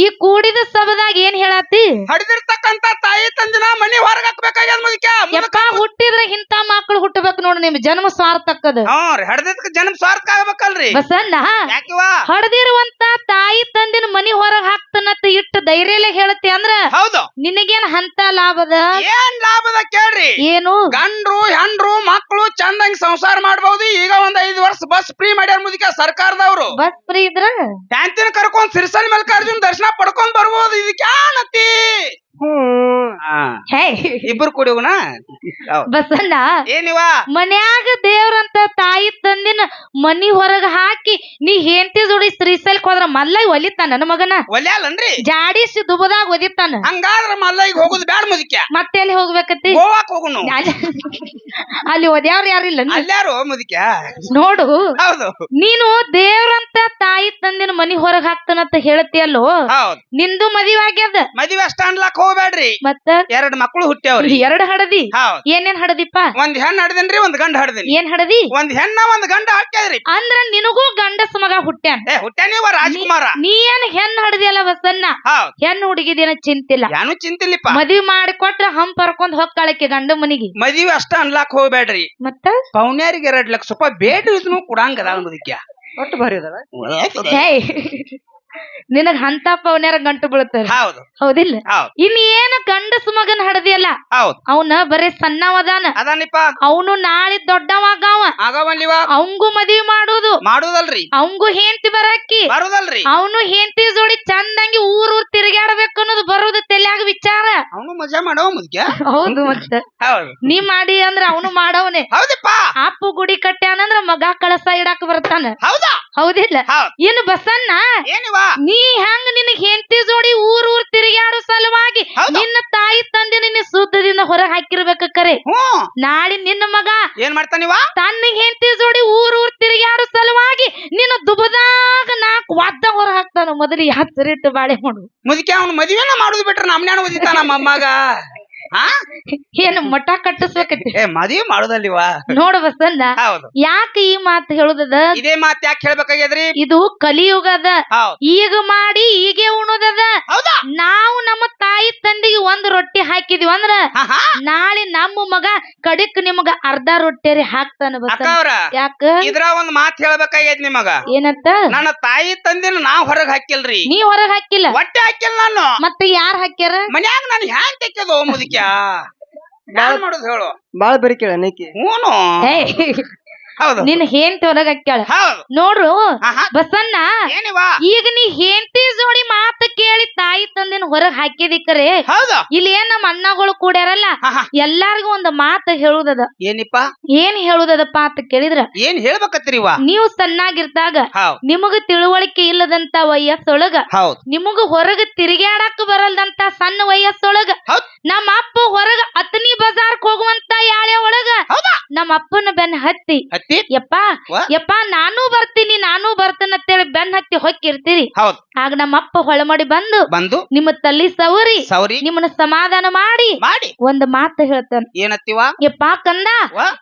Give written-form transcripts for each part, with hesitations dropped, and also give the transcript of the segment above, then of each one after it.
ಈ ಕೂಡಿದ ಸಭದಾಗ ಏನ್ ಹೇಳತ್ತಿ ಹಡಿದಿರ್ತಕ್ಕಂತ ತಾಯಿ ತಂದಿನ ಮನಿ ಹೊರಗೆ ಹಾಕ್ಬೇಕಾಗ್ಯದ ಮುದಕ್ಯ ಯಪ್ಪ ಹುಟ್ಟಿದ್ರೆ ಇಂತ ಮಕ್ಕಳು ಹುಟ್ಟಬೇಕು ನೋಡು ನಿಮ್ ಜನ್ಮ ಸ್ವಾರ್ಥಕ್ಕದ ಹಡದಕ್ಕೆ ಜನ್ಮ ಸ್ವಾರ್ಥ ಆಗ್ಬೇಕಲ್ರಿ ಬಸಣ್ಣ ಯಾಕಿವ ಹಡದಿರುವಂತ ತಾಯಿ ತಂದಿನ ಮನಿ ಹೊರಗ್ ಹಾಕ್ತನತ್ತ ಇಟ್ಟು ಧೈರ್ಯಲೆ ಹೇಳತಿ ಅಂದ್ರ ಹೌದು ನಿನಗೇನ್ ಹಂತ ಲಾಭದ ಏನ್ ಲಾಭದ ಕೇಳ್ರಿ ಏನು ಗಂಡ್ರು ಹೆಂಡ್ರು ಮಕ್ಕಳು ಚಂದಂಗ್ ಸಂಸಾರ ಮಾಡ್ಬಹುದು ಈಗ ಒಂದ್ 5 ವರ್ಷ ಬಸ್ ಫ್ರೀ ಮಾಡ್ಯಾರ ಮುದಕ್ಯ ಸರ್ಕಾರದವ್ರು ಬಸ್ ಫ್ರೀ ಇದ್ರ ಶಾಂತಿನ ಕರ್ಕೊಂಡ್ ಸಿರಿಸಲ್ ಮಲ್ಲಿಕಾರ್ಜುನ್ ದರ್ಶನ ಪಡ್ಕೊಂಡ್ ಬರ್ಬೋದು ಇದಕ್ಯಾನತಿ ಹೇ ಇಬ್ರು ಕುಡಿಯೋಣ ಬಸಣ್ಣ ಏನಿವ ಮನ್ಯಾಗ ದೇವ್ರಂತ ತಾಯಿ ತಂದಿನ ಮನಿ ಹೊರಗ ಹಾಕಿ ನೀ ಹೆಂಡತಿ ಜೋಡಿ ಶ್ರೀಶೈಲಕ್ ಹೋದ್ರ ಮಲ್ಲ ಒಲಿತಾನ ನನ್ನ ಮಗನ ಒಲ್ಯಾಲನ್ರಿ ಜಾಡಿಸಿ ದುಬದಾಗ ಒದಿತಾನ ಹಂಗಾದ್ರ ಮಲ್ಲೈಗ್ ಹೋಗುದು ಬ್ಯಾಡ ಮುದಕ್ಯ ಮತ್ತೆ ಎಲ್ಲಿ ಹೋಗ್ಬೇಕತಿ ಗೋವಾಕ್ ಹೋಗುನು ಅಲ್ಲಿ ಒದ್ಯಾವ್ರ ಯಾರಿಲ್ಲ ಅಲ್ಯಾರು ಮುದಕ್ಯ ನೋಡು ಹೌದು ನೀನು ದೇವ್ರಂತ ತಾಯಿ ತಂದಿನ ಮನಿ ಹೊರಗ್ ಹಾಕ್ತಾನಂತ ಹೇಳ್ತಿಯಲ್ಲೋ ಹೌದ್ ನಿಂದು ಮದುವೆ ಆಗ್ಯದ ಮದ್ವೆ ಅಷ್ಟ ಅನ್ಲಾಕ್ ಹೋಗ್ಬೇಡ್ರಿ ಮತ್ತ 2 ಮಕ್ಕಳು ಹುಟ್ಟ್ಯಾವ್ರಿ 2 ಹಡದಿ ಹೌದ್ ಏನೇನ್ ಹಡದಿಪ್ಪ ಒಂದ್ ಹೆಣ್ಣು ಹಡ್ದೇನ್ರಿ ಒಂದ್ ಗಂಡ ಹಡ್ದೇನಿ ಏನ್ ಹಡದಿ ಒಂದ್ ಹೆಣ್ಣ ಒಂದ್ ಗಂಡ ಹಾಕ್ಯಾದ್ರಿ ಅಂದ್ರ ನಿನಗೂ ಗಂಡಸ ಮಗ ಹುಟ್ಟ್ಯಾನ ಹುಟ್ಟ್ಯಾನಿವ ರಾಜ್ಕುಮಾರ ನೀ ಏನ್ ಹೆಣ್ಣು ಹಡದಿಯಲ್ಲ ಬಸನ್ನ ಹೌದ್ ಹೆಣ್ಣು ಹುಡುಗಿದೇನ ಚಿಂತಿಲ್ಲ ಯಾನು ಚಿಂತಿಲ್ಲಿಪ್ಪ ಮದ್ವಿ ಮಾಡಿಕೊಟ್ರ ಹಂಪ್ ಹರ್ಕೊಂಡ್ ಹೊಕ್ಕಾಳಕ್ಕೆ ಗಂಡ ಮನಿಗೆ ಮದ್ವಿ ಅಷ್ಟ ಅನ್ಲಾಕ್ ಹೋಗ್ಬೇಡ್ರಿ ಮತ್ತ ಪೌನ್ಯಾರಿಗೆ 2 ಲಕ್ಷ ರೂಪಾಯಿ ಬೇಡ ಇದನ್ನು ಕೊಡಂಗದ ಮುದಕ್ಯ ಒಟ್ಟು ಭಾರಿ ಅದ ನಿನಗ್ ಅಂತ ಪೌನ್ಯಾರ ಗಂಟು ಬೀಳ್ತಾರ ಹೌದು ಹೌದಿಲ್ಲ ಹೌದ್ ಇನ್ ಏನ ಗಂಡಸ ಮಗನ್ ಹಡದಿಯಲ್ಲ ಹೌದ್ ಅವನ ಬರೇ ಸಣ್ಣವದಾನ ಅದಾನಿಪ್ಪ ಅವನು ನಾಳೆ ದೊಡ್ಡವಾಗಾವ ಆಗವಲ್ಲಿವ ಅವಂಗೂ ಮದ್ವಿ ಮಾಡೋದು ಮಾಡುದಲ್ರಿ ಅವಂಗೂ ಹೆಂಡತಿ ಬರಾಕಿ ಬರುದಲ್ರಿ ಅವನು ಹೆಂಡತಿ ಜೋಡಿ ಚಂದಂಗಿ ಊರ್ ತಿರುಗಾಡ್ಬೇಕು ಅನ್ನೋದು ಬರುದು ತಲ್ಯಾಗ ವಿಚಾರ ಅವನು ಮಜಾ ಮಾಡವ ಮುದಕ್ಯ ಹೌದು ಮತ್ತ ಹೌದು ನೀ ಮಾಡಿ ಅಂದ್ರ ಅವನು ಮಾಡವನೆ ಹೌದಪ್ಪ ಅಪ್ಪು ಗುಡಿ ಕಟ್ಟ್ಯಾನಂದ್ರ ಮಗ ಕಳಸ ಇಡಾಕ ಬರ್ತಾನ ಹೌದಾ ಹೌದಿಲ್ಲ ಹೌದ್ ಇನ್ನು ಬಸನ್ನ ಏನಿವ ನೀ ಹೆಂಗ್ ನಿನಗ್ ಹೆಂಡತಿ ಜೋಡಿ ಊರ್ ತಿರುಗಾಡೋ ಸಲುವಾಗಿ ಹೌದು. ನಿನ್ನ ತಾಯಿ ತಂದೆ ನಿನ್ನ ಸುದ್ದದಿಂದ ಹೊರ ಹಾಕಿರ್ಬೇಕ ಕರೆ ಹ್ಮ್ ನಾಳೆ ನಿನ್ನ ಮಗ ಏನ್ ಮಾಡ್ತಾನಿವ ತನ್ನ ಹೆಂಡತಿ ಜೋಡಿ ಊರ್ ತಿರುಗಾಡೋ ಸಲುವಾಗಿ ನಿನ್ನ ದುಬದಾಗ 4 ಒದ್ದ ಹೊರ ಹಾಕ್ತಾನ ಮೊದಲಿಗೆ ಹಚ್ಚರಿಟ್ಟು ಬಾಳೆ ಮಾಡು ಮುದಕ್ಯ ಅವ್ನ ಮದ್ವೆನ ಮಾಡುದು ಬಿಟ್ರೆ ನಮ್ನ್ಯಾನ ಓದಿತಾನ ನಮ್ಮ ಅಮ್ಮಗ ಏನು ಮಠ ಕಟ್ಟಿಸ್ಬೇಕತಿ ಮದ್ವೆ ಮಾಡುದಲ್ಲಿವ ನೋಡು ಬಸನ್ನ ಹೌದು ಯಾಕೆ ಈ ಮಾತು ಹೇಳುದದ ಇದೇ ಮಾತ್ ಯಾಕೆ ಹೇಳ್ಬೇಕಾಗ್ಯದ್ರಿ ಇದು ಕಲಿಯುಗದ ಹೌದ್ ಈಗ ಮಾಡಿ ಈಗೆ ಉಣುದದ ಹೌದಾ ನಾವು ನಮ್ಮ ತಾಯಿ ತಂದಿಗೆ 1 ರೊಟ್ಟಿ ಹಾಕಿದ್ವಿ ಅಂದ್ರ ನಾಳೆ ನಮ್ಮ ಮಗ ಕಡಿಕ್ ನಿಮಗ ಅರ್ಧ ರೊಟ್ಟಿ ಹಾಕ್ತಾನ ಅಕ್ಕ ಅವ್ರ ಯಾಕ ಇದ್ರ ಒಂದ್ ಮಾತ್ ಹೇಳ್ಬೇಕಾಗ್ಯದ ನಿಮಗ ಏನಂತ ನನ್ನ ತಾಯಿ ತಂದಿನ ನಾ ಹೊರಗ್ ಹಾಕಿಲ್ರಿ ನೀ ಹೊರಗ್ ಹಾಕಿಲ್ಲ ಹೊಟ್ಟೆ ಹಾಕಿಲ್ಲ ನಾನು ಮತ್ತೆ ಯಾರ್ ಹಾಕ್ಯಾರ ಮನ್ಯಾಗ ನಾನು ಹ್ಯಾಂಗ್ ತೆಕ್ಕದು ಮುದಕ್ಯ ಯಾರು ಮಾಡುದು ಹೇಳು ಬಾಳ ಬರಿ ಕೇಳ ನೀಕಿ ಹೂನು ಹೌದು ನಿನ್ ಹೆಂಡತಿ ಹೊರಗ್ ಹಾಕ್ಯಾಳ ಹೌದು ನೋಡ್ರು ಬಸನ್ನ ಏನಿವ ಈಗ ನೀ ಹೆಂಡತಿ ಜೋಡಿ ಮಾತು ಕೇಳಿ ತಾಯಿ ತಂದಿನ ಹೊರಗ್ ಹಾಕಿದಿಕ್ಕರೆ ಹೌದು ಇಲ್ಲಿ ಏನ್ ನಮ್ಮ ಅಣ್ಣಗಳು ಕೂಡ್ಯಾರಲ್ಲ ಎಲ್ಲಾರ್ಗು ಒಂದ್ ಮಾತು ಹೇಳುದದ ಏನಿಪ್ಪ ಏನ್ ಹೇಳುದದಪ್ಪ ಅಂತ ಕೇಳಿದ್ರ ಏನ್ ಹೇಳ್ಬೇಕತ್ತೀರಿವ ನೀವು ಸಣ್ಣಾಗಿರ್ದಾಗ ಹೌದ್ ನಿಮಗ ತಿಳುವಳಿಕೆ ಇಲ್ಲದಂತ ವಯಸ್ಸೊಳಗ ಹೌದ್ ನಿಮಗ ಹೊರಗ ತಿರುಗಾಡಕ್ ಬರಲ್ದಂತ ಸಣ್ಣ ವಯಸ್ಸೊಳಗ ಹೌದ್ ನಮ್ಮ ಅಪ್ಪ ಹೊರಗ ಅತನಿ ಬಜಾರ್ಕ್ ಹೋಗುವಂತ ಯಾಳೆ ಒಳಗ ಹೌದಾ ನಮ್ಮ ಅಪ್ಪನ ಬೆನ್ ಹತ್ತಿ ಹತ್ತಿ ಯಪ್ಪ ನಾನು ಬರ್ತೇನಂತೇಳಿ ಬೆನ್ ಹತ್ತಿ ಹೊಕ್ಕಿರ್ತೀರಿ ಹೌದ್ ಆಗ ನಮ್ಮ ಅಪ್ಪ ಹೊಳಮಡಿ ಬಂದು ನಿಮ್ಮ ತಲ್ಲಿ ಸೌರಿ ನಿಮ್ಮನ್ನ ಸಮಾಧಾನ ಮಾಡಿ ಒಂದ್ ಮಾತು ಹೇಳ್ತಾನ ಏನತ್ತಿವ ಯಪ್ಪ ಕಂದ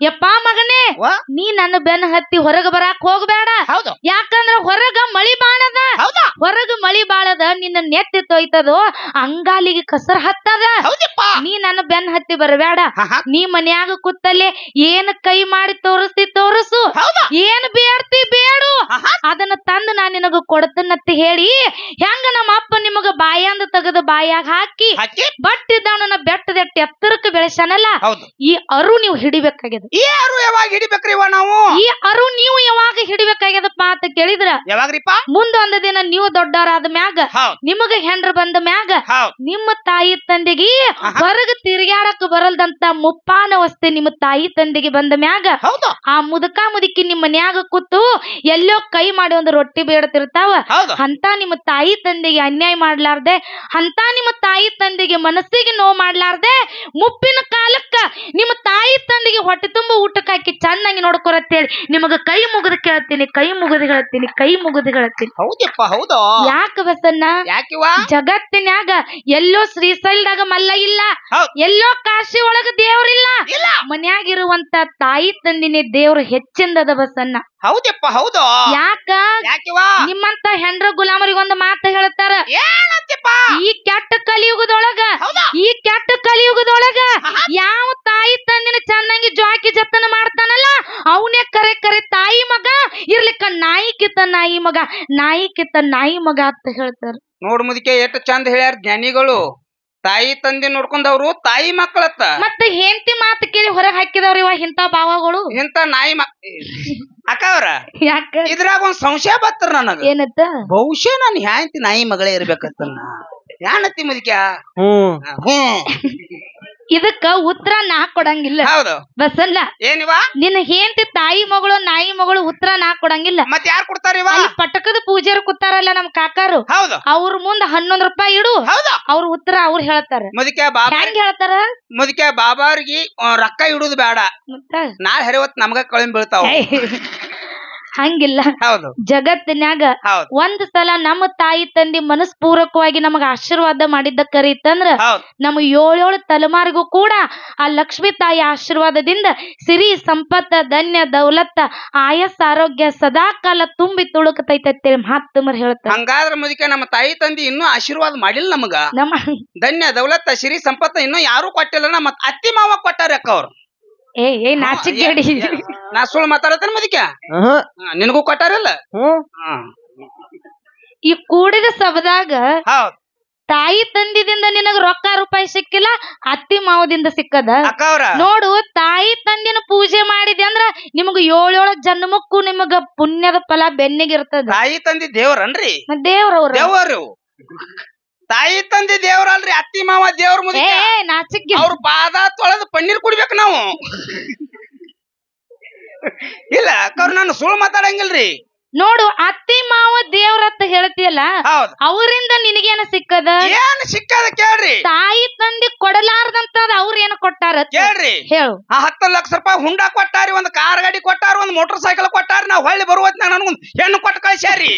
ಯಪ್ಪ ಮಗನೇ ನೀ ನನ್ನ ಬೆನ್ ಹತ್ತಿ ಹೊರಗ ಬರಾಕ್ ಹೋಗ್ಬೇಡ ಯಾಕಂದ್ರ ಹೊರಗ ಮಳಿ ಬಾಳದ ಹೊರಗ ಮಳಿ ಬಾಳದ ನಿನ್ನ ನೆತ್ತಿ ತೊಯ್ತದೋ ಅಂಗಾಲಿಗೆ ಕಸರ್ ಹತ್ತದ ನೀ ನನ್ನ ಬೆನ್ ಹತ್ತಿ ಬರಬೇಡ ನೀ ಮನ್ಯಾಗ ಕೂತಲ್ಲೇ ಏನ್ ಕೈ ಮಾಡಿ ತೋರಿಸು ಏನ್ ಬೇಡ್ತಿ ಬೇಡು ಅದನ್ನ ತಂದು ನಾ ನಿನಗ ಕೊಡ್ತನಂತ ಹೇಳಿ ಹೆಂಗ ನಮ್ಮ ಅಪ್ಪ ನಿಮಗ ಬಾಯಾಂದ ತೆಗೆದು ಬಾಯಾಗ ಹಾಕಿ ಬಟ್ಟಿದ್ದವನ ಬೆಟ್ಟದೆಟ್ಟ ಎತ್ತರಕ್ಕೆ ಬೆಳೆಸನಲ್ಲ ಈ ಅರು ನೀವು ಹಿಡಿಬೇಕಾಗ್ಯದ ಈ ಅರು ಯಾವಾಗ ಹಿಡಿಬೇಕ್ರಿ ನಾವು ಈ ಅರು ನೀವು ಯಾವಾಗ ಹಿಡಿಬೇಕಾಗ್ಯದಪ್ಪ ಅಂತ ಕೇಳಿದ್ರ ಯಾವಾಗ್ರಿಪ್ಪ ಮುಂದೊಂದು ದಿನ ನೀವು ದೊಡ್ಡವರಾದ ಮ್ಯಾಗ ನಿಮಗ ಹೆಂಡ್ರ ಬಂದ ಮ್ಯಾಗ ನಿಮ್ಮ ತಾಯಿ ತಂದೆಗೆ ಹೊರಗ ತಿರುಗಾಡಕ್ ಬರಲ್ದಂತ ಮುಪ್ಪಾನ ವಸ್ತಿ ನಿಮ್ಮ ತಾಯಿ ತಂದೆಗೆ ಬಂದ ಮ್ಯಾಗ ಆ ಮುದುಕ ಮುದುಕಿ ನಿಮ್ಮ ಮನ್ಯಾಗ ಕೂತು ಎಲ್ಲೋ ಕೈ ಮಾಡಿ ಒಂದು ರೊಟ್ಟಿ ಬೇಡತಿರ್ತಾವ ಅಂತ ನಿಮ್ಮ ತಾಯಿ ತಂದೆಗೆ ಅನ್ಯಾಯ ಮಾಡ್ಲಾರ್ದೆ ಅಂತ ನಿಮ್ಮ ತಾಯಿ ತಂದೆಗೆ ಮನಸ್ಸಿಗೆ ನೋವು ಮಾಡ್ಲಾರ್ದೆ ಮುಪ್ಪಿನ ಕಾಲಕ್ಕ ನಿಮ್ಮ ತಾಯಿ ತಂದೆಗೆ ಹೊಟ್ಟೆ ತುಂಬ ಊಟಕ್ಕೆ ಹಾಕಿ ಚೆನ್ನಾಗಿ ನೋಡ್ಕೊರತ್ತೇಳಿ ನಿಮಗ ಕೈ ಮುಗಿದು ಕೇಳ್ತೀನಿ, ಕೈ ಮುಗಿದು ಹೇಳ್ತೀನಿ, ಕೈ ಮುಗಿದು ಹೇಳ್ತೀನಿ. ಹೌದಪ್ಪ ಹೌದು. ಯಾಕ ಬಸನ್ನ? ಯಾಕಿವ? ಜಗತ್ತಿನ್ಯಾಗ ಎಲ್ಲೋ ಶ್ರೀಶೈಲದಾಗ ಮಲ್ಲ ಇಲ್ಲ, ಎಲ್ಲೋ ಕಾಶಿ ಒಳಗ ದೇವ್ರಿಲ್ಲ, ಮನ್ಯಾಗಿರುವಂತ ತಾಯಿ ತಂದಿನೇ ದೇವ್ರು ಹೆಚ್ಚಿಂದದ ಬಸನ್ನ. ಹೌದಪ್ಪ ಹೌದು. ಯಾಕ? ಯಾಕಿವ? ನಿಮ್ಮಂತ ಹೆಂಡ್ರ ಗುಲಾಮರಿಗೆ ಒಂದು ಮಾತು ಹೇಳ್ತಾರ, ಈ ಕೆಟ್ಟ ಕಲಿಯುಗದೊಳಗ ಯಾವ ತಾಯಿ ತಂದಿನ ಚೆನ್ನಾಗಿ ಜ್ವಾಕಿ ಜತನ ಮಾಡ್ತಾನಲ್ಲ ಅವನೇ ಕರೆ ಕರೆ ತಾಯಿ ಮಗ, ಇರ್ಲಿಕ್ಕ ನಾಯಿ ಕಿತ್ತ ನಾಯಿ ಮಗ, ನಾಯಿ ಕಿತ್ತ ನಾಯಿ ಮಗ ಅಂತ ಹೇಳ್ತಾರ. ನೋಡ್ ಮುದಿಕೆ ಎಷ್ಟು ಚಂದ ಹೇಳ್ಯಾರ ಜ್ಞಾನಿಗಳು. ತಾಯಿ ತಂದೆ ನೋಡ್ಕೊಂಡವ್ರು ತಾಯಿ ಮಕ್ಕಳತ್ತ. ಮತ್ತೆ ಹೆಂಡತಿ ಮಾತು ಕೇಳಿ ಹೊರಗೆ ಹಾಕಿದವ್ರ ಇವ ಇಂತ ಭಾವಗಳು, ಇಂತ ನಾಯಿ ಅಕ್ಕ ಅವ್ರ. ಯಾಕ? ಇದ್ರಾಗ ಒಂದ್ ಸಂಶಯ ಬತ್ತರ ನನಗ. ಏನತ್ತ? ಬಹುಶಃ ನಾನು ಹೆಂಡತಿ ನಾಯಿ ಮಗಳೇ ಇರ್ಬೇಕತ್ತ. ಯಾನತ್ತಿ ಮುದಿಕ್ಯಾ? ಇದಕ್ಕ ಉತ್ತರ ನಾ ಕೊಡಂಗಿಲ್ಲ. ಹೌದು ಬಸಲ್ಲ. ಏನಿವ? ನಿನ್ನ ಹೆಂಡತಿ ತಾಯಿ ಮಗಳು ನಾಯಿ ಮಗಳು ಉತ್ತರ ನಾ ಕೊಡಂಗಿಲ್ಲ. ಮತ್ ಯಾರು ಕೊಡ್ತಾರಿವ? ಪಟಕದ ಪೂಜಾರಿ ಕೂತಾರಲ್ಲ ನಮ್ ಕಾಕಾರು, ಹೌದು, ಅವ್ರ ಮುಂದ 11 ರೂಪಾಯಿ ಇಡು, ಅವ್ರ ಉತ್ತರ ಅವ್ರು ಹೇಳ್ತಾರ. ಮುದಿಕ್ಯಾ ಬಾಬಾ ಹೆಂಗ್ ಹೇಳ್ತಾರ? ಮುದಿಕ್ಯಾ ಬಾಬಾರ್ಗಿ ರೊಕ್ಕ ಇಡುದು ಬೇಡ, ನಾಳೆ ಹರಿವತ್ ನಮ್ಗ ಕಳಿಂ ಬೀಳ್ತಾವ. ಹಂಗಿಲ್ಲ. ಹೌದು. ಜಗತ್ತಿನ್ಯಾಗ ಒಂದ್ ಸಲ ನಮ್ಮ ತಾಯಿ ತಂದಿ ಮನಸ್ಪೂರ್ವಕವಾಗಿ ನಮಗ ಆಶೀರ್ವಾದ ಮಾಡಿದ್ದ ಕರೀತಂದ್ರ ನಮ್ಮ 7 ತಲೆಮಾರಿಗೂ ಕೂಡ ಆ ಲಕ್ಷ್ಮೀ ತಾಯಿ ಆಶೀರ್ವಾದದಿಂದ ಸಿರಿ ಸಂಪತ್ತ ಧನ್ಯ ದೌಲತ್ತ ಆಯಸ್ ಆರೋಗ್ಯ ಸದಾ ಕಾಲ ತುಂಬಿ ತುಳುಕತೈತೆ ಮಹಾತ್ಮರು ಹೇಳ್ತಾರೆ. ಹಂಗಾದ್ರ ಮುದಿಕೆ ನಮ್ಮ ತಾಯಿ ತಂದಿ ಇನ್ನೂ ಆಶೀರ್ವಾದ ಮಾಡಿಲ್ಲ ನಮಗ. ನಮ್ಮ ಧನ್ಯ ದೌಲತ್ತ ಸಿರಿ ಸಂಪತ್ತ ಇನ್ನೂ ಯಾರು ಕೊಟ್ಟಿಲ್ಲ. ನಮ್ಮ ಅತ್ತಿ ಮಾವ ಕೊಟ್ಟಾರ ಅಕ್ಕ ಅವ್ರು. ಏ ನಾಚಿಗೇಡಿ, ನಾ ಸುಳ್ಳು ಮಾತಾಡತೇನೆ ಮುದಿಕೆ? ನಿನಗೂ ಕೊಟ್ಟಾರಲ್ಲ? ಈ ಕೂಡಿದ ಸಭದಾಗ ತಾಯಿ ತಂದಿದಿಂದ ನಿನಗ ರೊಕ್ಕ ರೂಪಾಯಿ ಸಿಕ್ಕಿಲ್ಲ, ಅತ್ತಿ ಮಾವದಿಂದ ಸಿಕ್ಕದ. ನೋಡು, ತಾಯಿ ತಂದಿನ ಪೂಜೆ ಮಾಡಿದೆ ಅಂದ್ರ ನಿಮಗ 7 ಜನ್ಮಕ್ಕೂ ನಿಮಗ ಪುಣ್ಯದ ಫಲ ಬೆನ್ನಿಗಿರ್ತದ. ತಾಯಿ ತಂದಿ ದೇವ್ರನ್ರಿ? ದೇವ್ರವ್ರು ದೇವರು. ತಾಯಿ ತಂದೆ ದೇವ್ರಲ್ರಿ, ಅತ್ತಿ ಮಾವ ದೇವ್ರ. ಮುದಿಕೆ ನಾಚಿಕೆ. ಅವ್ರ ಪಾದ ತೊಳೆದು ಪನ್ನೀರ್ ಕುಡಿಬೇಕು ನಾವು. ಇಲ್ಲ ಅಕ್ಕವ್ರು ನಾನು ಸುಳ್ಳು ಮಾತಾಡಂಗಿಲ್ರಿ. ನೋಡು, ಅತ್ತಿ ಮಾವ ದೇವ್ರತ್ತ ಹೇಳ್ತಿಯಲ್ಲ, ಅವರಿಂದ ನಿನಗೇನ ಸಿಕ್ಕದ? ಏನ್ ಸಿಕ್ಕದ ಕೇಳ್ರಿ. ತಾಯಿ ತಂದಿ ಕೊಡಲಾರ್ದಂತದ ಅವ್ರ ಏನ ಕೊಟ್ಟಾರ ಕೇಳ್ರಿ. ಹೇಳು. 10 ಲಕ್ಷ ರೂಪಾಯಿ ಹುಂಡ ಕೊಟ್ಟಾರಿ, ಒಂದ್ ಕಾರ್ ಗಾಡಿ ಕೊಟ್ಟಾರ, ಒಂದ್ ಮೋಟರ್ ಸೈಕಲ್ ಕೊಟ್ಟಾರಿ. ನಾವ್ ಹೊಳ್ಳಿ ಬರುವತ್ ನನಗೊಂದ್ ಹೆಣ್ಣು ಕೊಟ್ಟು ಕಳ್ಸ್ಯಾರಿ.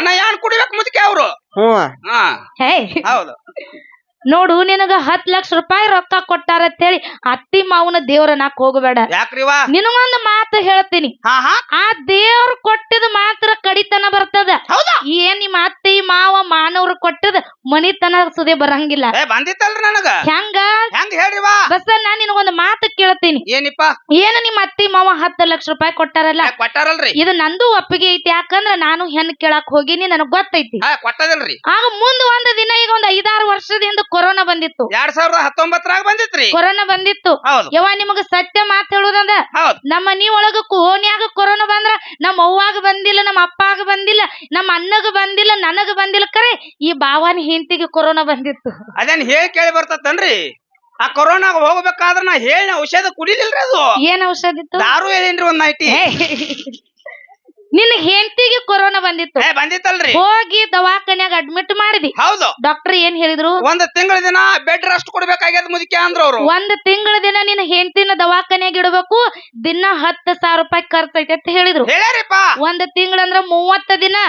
ನಾ ಏನ್ ಕುಡಿಬೇಕು ಮುದಿಕೆ ಅವ್ರು? ಹೌದು. ನೋಡು, ನಿನಗ 10 ಲಕ್ಷ ರೂಪಾಯಿ ರೊಕ್ಕ ಕೊಟ್ಟಾರ ಅಂತ ಹೇಳಿ ಅತ್ತಿ ಮಾವನ ದೇವ್ರ ನಾಕ್ ಹೋಗಬೇಡ. ಯಾಕ್ರಿವಾ? ನಿನಗೊಂದು ಮಾತು ಹೇಳ್ತೀನಿ, ಆ ದೇವ್ರ ಕೊಟ್ಟಿದ ಮಾತ್ರ ಕಡಿತನ ಬರ್ತದ. ಏನ್ ನಿಮ್ಮ ಅತ್ತಿ ಮಾವ ಮಾನವ್ರು ಕೊಟ್ಟದ ಮನಿತನ ಸುದೆ ಬರಂಗಿಲ್ಲ. ಬಂದಿತ್ತಲ್ರಿ ನನಗ. ಹೆಂಗ ಹೇಳ್ರಿವಾ? ಬಸ್ ನಾನ್ ನಿನಗೊಂದು ಮಾತು ಕೇಳ್ತೀನಿ. ಏನಿಪ್ಪ? ಏನ ನಿಮ್ಮ ಅತ್ತಿ ಮಾವ 10 ಲಕ್ಷ ರೂಪಾಯಿ ಕೊಟ್ಟಾರಲ್ಲ, ಕೊಟ್ಟಾರಲ್ರಿ? ಇದು ನಂದು ಒಪ್ಪಿಗೆ ಐತಿ. ಯಾಕಂದ್ರ ನಾನು ಹೆಣ್ಣು ಕೇಳಾಕ್ ಹೋಗಿನಿ, ನನಗ್ ಗೊತ್ತೈತಿ. ಕೊಟ್ಟದಲ್ರಿ? ಆಗ ಮುಂದ್ ಒಂದ್ ದಿನ, ಈಗ ಒಂದ್ 5-6 ವರ್ಷದಿಂದ ಕೊರೋನಾ ಬಂದಿತ್ತು. 2019 ಬಂದಿತ್ರಿ ಕೊರೋನಾ ಬಂದಿತ್ತು. ಯವ್ವ, ನಿಮಗ ಸತ್ಯ ಮಾತು ಹೇಳುದಂದ, ನಮ್ಮ ಮನಿ ಒಳಗ ಓನ್ಯಾಗ ಕೊರೋನಾ ಬಂದ್ರ ನಮ್ಮ ಅವ್ವಾಗ ಬಂದಿಲ್ಲ, ನಮ್ಮ ಅಪ್ಪಾಗ ಬಂದಿಲ್ಲ, ನಮ್ಮ ಅಣ್ಣಗ ಬಂದಿಲ್ಲ, ನನಗ ಬಂದಿಲ್ಲ. ಕರೆ ಈ ಭಾವನ ಹೆಂಡತಿಗೆ ಕೊರೋನಾ ಬಂದಿತ್ತು. ಅದೇನ್ ಹೇಳಿ ಕೇಳಿ ಬರ್ತತನ್ರಿ? ಆ ಕೊರೋನಾಗ ಹೋಗ್ಬೇಕಾದ್ರ ನಾ ಹೇಳಿ ಔಷಧ ಕುಡಿಲಿಲ್ರಿ. ಅದು ಏನ್ ಔಷಧ ಇತ್ತು? ದಾರು ಹೇಳೇನ್ರಿ ಒಂದ್ ನೈಟಿ. ನಿನ್ನ ಹೆಂಡತಿಗೆ ಕೊರೋನಾ ಬಂದಿತ್ತು. ಬಂದಿತ್ತಲ್ರಿ? ಹೋಗಿ ದವಾಖಾನ್ಯಾಗ ಅಡ್ಮಿಟ್ ಮಾಡಿದಿ. ಹೌದು. ಡಾಕ್ಟರ್ ಏನ್ ಹೇಳಿದ್ರು? 1 ತಿಂಗಳ ದಿನ ಬೆಡ್ ರೆಸ್ಟ್ ಕೊಡ್ಬೇಕಾಗ್ಯದ ಮುದಿಕೆ ಅಂದ್ರ ಅವ್ರು. 1 ತಿಂಗಳ ದಿನ ನಿನ್ನ ಹೆಂಡತಿನ ದವಾಖಾನ್ಯಾಗ ಇಡಬೇಕು, ದಿನ 10,000 ರೂಪಾಯಿ ಖರ್ಚೈತೆ ಅಂತ ಹೇಳಿದ್ರು. 1 ತಿಂಗಳಂದ್ರ 30 ದಿನ.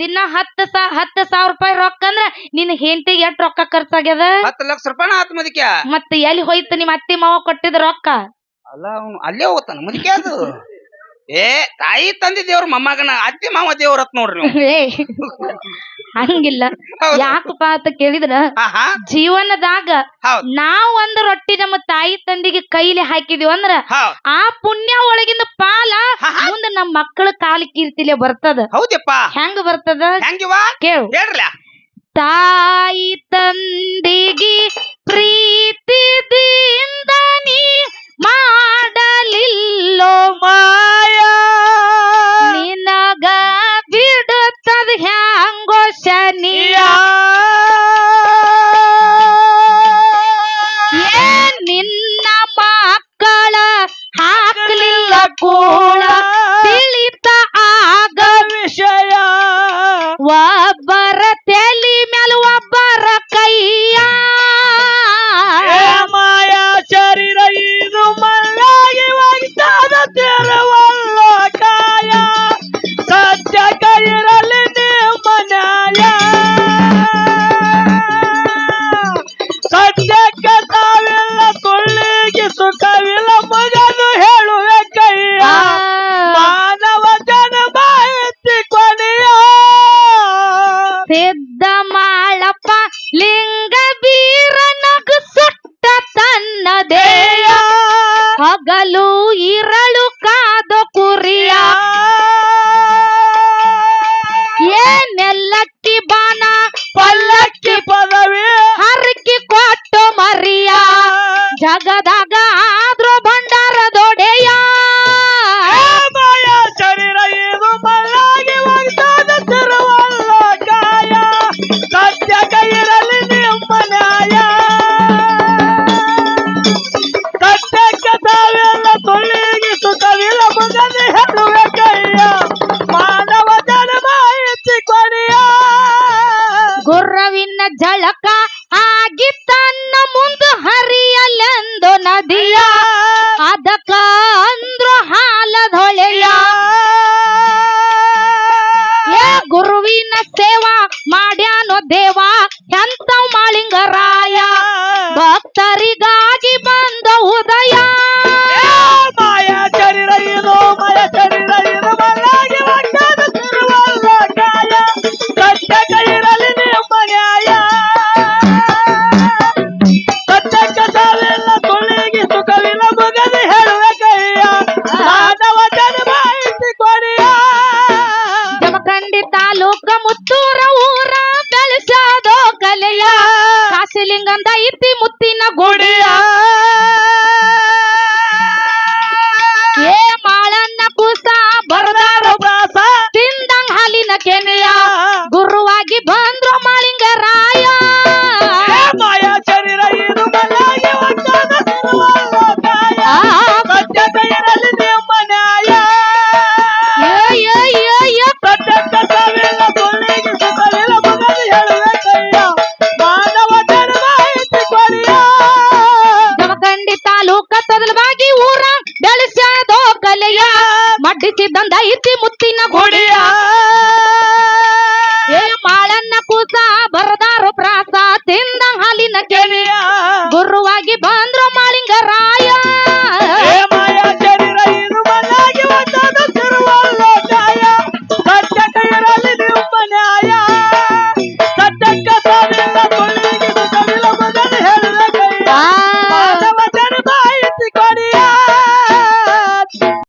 ದಿನ 10,000 ರೂಪಾಯಿ ರೊಕ್ಕ ಅಂದ್ರ ನಿನ್ನ ಹೆಂಡತಿಗೆ ಎಷ್ಟ್ ರೊಕ್ಕ ಖರ್ಚಾಗ್ಯದ? 10 ಲಕ್ಷ ರೂಪಾಯಿ ಆತ್ ಮುದಿಕೆ. ಮತ್ತೆ ಎಲ್ಲಿ ಹೋಯ್ತು ನಿಮ್ಮ ಅತ್ತಿ ಮಾವ ಕೊಟ್ಟಿದ ರೊಕ್ಕ? ಅಲ್ಲ, ಅಲ್ಲೇ ಹೋಗ್ತಾನ ಮುದಿಕೆ. ಅದು ತಾಯಿ ತಂದಿ ದೇವ್ರ ಮೊಮ್ಮಗನ, ಅತ್ತಿ ಮಾವ ದೇವ್ರತ್ ನೋಡ್ರಿ. ಹಂಗಿಲ್ಲ. ಯಾಕಪ್ಪ ಅಂತ ಕೇಳಿದ್ರ, ಜೀವನದಾಗ ನಾವ್ ಒಂದ್ ರೊಟ್ಟಿ ನಮ್ಮ ತಾಯಿ ತಂದಿಗೆ ಕೈಲಿ ಹಾಕಿದಿವಿ ಅಂದ್ರ ಆ ಪುಣ್ಯ ಒಳಗಿಂದ ಪಾಲ ಮುಂದ ನಮ್ ಮಕ್ಕಳ ಕಾಲಿ ಕೀರ್ತಿಲೆ ಬರ್ತದ. ಹೌದಪ್ಪ. ಹೆಂಗ ಬರ್ತದ ಕೇಳು. ತಾಯಿ ತಂದಿಗೆ ಪ್ರೀತಿದಿಂದ ನೀ ಮಾಡಲಿಲ್ಲೋ ಮಾಯ, ನಿನಗ ಬಿಡುತ್ತದ ಹ್ಯಾಂಗೋ ಶನಿಯ. ನಿನ್ನ ಮಕ್ಕಳ ಹಾಕಲಿಲ್ಲ ಕೂಳ, ತಿಳಿತ ಆಗ ವಿಷಯ. ಒಬ್ಬರ ತಲೆ ಮೇಲೆ ಜಗದಾಗ ಆದ್ರೂ ಭಂಡಾರದೊಡೆಯ ಮಾಯ ಶರೀರ ಇದು ಮಳ್ಳಾಗಿ ಒಗ್ತದ ತಿರುವಲ್ಲ ಕಾಯ ಸತ್ಯ ಕೈರಲಿ ನಿಮ್ಮ ನ್ಯಾಯ ಸತ್ಯಕ್ಕೆ ತಾವೆಲ್ಲ ತುಳ್ಳಿಗಿ ಸುಖವಿಲ್ಲ ಮುಗದಿ ಹೇಳುವೆ ಕೈಯ ಮಾನವ ಜನ್ಮ ಇತ್ತಿ ಕೊನೆಯ ಗುರ್ರವಿನ ಜಳಕ ಆಗಿತ್ತನ್ನ ಮುಂದ ಹರಿಯಲೆಂದು ನದಿಯ ಅದಕ್ಕ ಅಂದ್ರು ಹಾಲದೊಳೆಯ ಏ ಗುರುವಿನ ಸೇವಾ ಮಾಡ್ಯಾನೋ ದೇವ ಎಂತ ಮಾಳಿಂಗರಾಯ ಭಕ್ತರಿಗಾಗಿ ಬಂದ ಉದಯ ಮಾಯ ಶರೀರ ಇದು ಮಾಯ ಶರೀರ ಇದು ಮಳ್ಳಾಗಿ ಒಗ್ತದ ತಿರುವಲ್ಲ ಕಾಯ ಸತ್ಯ ಕೈರಲಿ ನಿಮ್ಮ ನ್ಯಾಯ ಸತ್ಯಕ್ಕೆ ತಾವೆಲ್ಲ ತುಳಿಗಿ ಸುಖವಿಲ್ಲ ಮುಗದಿ ಹೇಳುವೆ ಕೈಯ ಮಾನವ ಜನ್ಮ ಇತ್ತಿ ಕೊನೆಯ ಜಮಖಂಡಿ ತಾಲೂಕ ಮುತ್ತೂರ ಊರ ಬೆಳೆಸೋದೋ ಕಲೆಯ ಕಾಶಿಲಿಂಗಂದ ಇತ್ತಿ ಮುತ್ತಿನ ಗುಡಿಯ ಏ ಮಾಳನ್ನ ಕೂಸ ಬರದಾರೋ ಪ್ರಾಸ ತಿಂದಂಗ್ ಹಾಲಿನ ಕೆನೆಯ ಗುರುವಾಗಿ ಬಂದ್ರು ಮಾಳಿಂಗರಾಯ ಮಾಯ ಶರೀರ ಇದು ಮಳ್ಳಾಗಿ ಒಗ್ತದ ತಿರುವಲ್ಲ ಕಾಯ ಸತ್ಯ ಕೈರಲಿ ನಿಮ್ಮ ನ್ಯಾಯ ಸತ್ಯಕ್ಕೆ ತಾವೆಲ್ಲ ತುಳಿಗಿ ಸುಖವಿಲ್ಲ ಮುಗದಿ ಹೇಳುವೆ ಕೈಯ ಮಾನವ ಜನ್ಮ ಇತ್ತಿ ಕೊನೆಯ ಜಮಖಂಡಿ ತಾಲೂಕ ತದಲವಾಗಿ ಊರ ಬೆಳೆಸೋದೋ ಕಲೆಯ ಮಡ್ಡಿಸಿದ್ದಂದ ಇತ್ತಿ ಮುತ್ತಿನ ಗುಡಿಯ ಏ ಮಾಳನ್ನ ಕೂಸ ಬರದಾರೋ ಪ್ರಾಸ ತಿಂದ ಹಾಲಿನ ಕೆನೆಯ ಗುರುವಾಗಿ ಬಂದ್ರು ಮಾಳಿಂಗರಾಯ